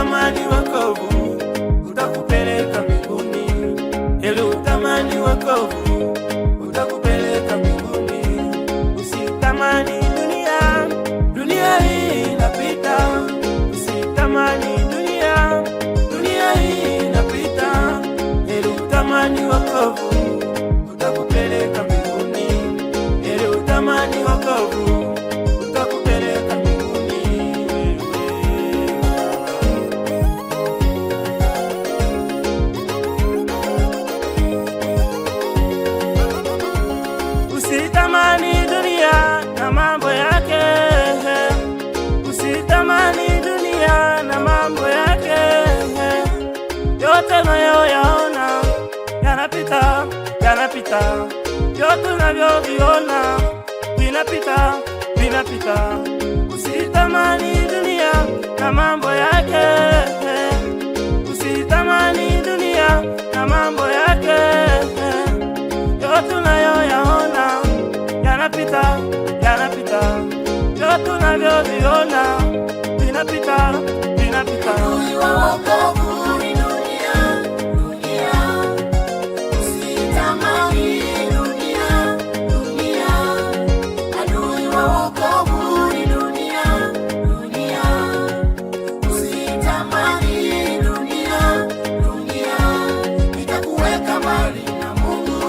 utamani wokovu utakupeleka mbinguni. Heri utamani wokovu utakupeleka mbinguni. Usitamani dunia, dunia hii inapita. Usitamani dunia, dunia hii inapita. Heri utamani wokovu utakupeleka mbinguni. Heri utamani wokovu utakupeleka mbinguni. Usitamani dunia na mambo yake. Usitamani dunia na mambo yake. Yote unayoyaona yanapita, yanapita. Yote unavyoviona vinapita, vinapita. Usitamani dunia na mambo yake. Usitamani dunia na mambo yake. Yote unayoyaona yanapita, yanapita. Yote unavyoviona vinapita, vinapita. Adui wa wokovu ni dunia, dunia. Usitamani dunia, dunia. Adui wa wokovu ni dunia, dunia. Usitamani dunia, dunia. Itakuweka mbali na Mungu,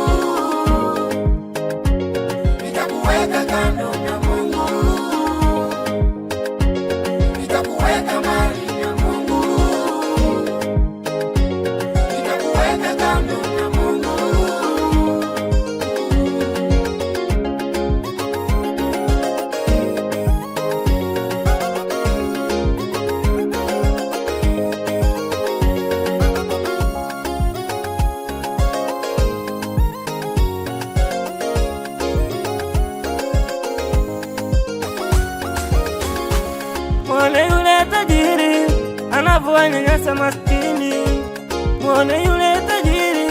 itakuweka kando na Mungu, itakuweka mbali na Mungu, itakuweka kando na Mungu. Mwone yule tajiri anavyowanyanyasa maskini. Mwone yule tajiri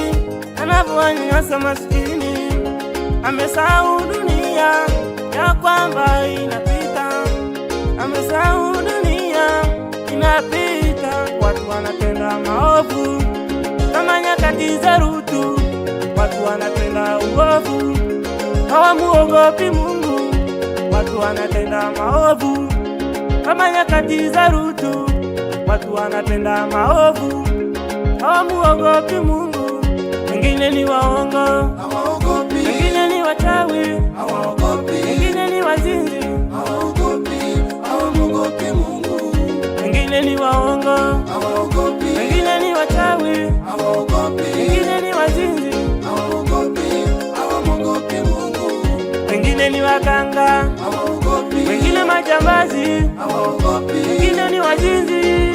anavyowanyanyasa maskini. Amesahau dunia ya kwamba inapita. Amesahau dunia inapita. Watu wanatenda maovu kama nyakati za Lutu. Watu wanatenda uovu, hawamuogopi Mungu. Watu wanatenda maovu kama nyakati za Lutu. Watu wanatenda maovu, hawamuogopi Mungu. Wengine ni waongo, Hawaogopi, wengine ni wachawi, hawaogopi, wengine ni wazinzi, hawaogopi, hawamuogopi Mungu. wengine ni waongo, Hawaogopi, wengine ni wachawi, hawaogopi, wengine ni wazinzi, hawaogopi, hawamuogopi Mungu. wengine ni waganga, Hawaogopi, wengine majambazi, hawaogopi, wengine ni wazinzi.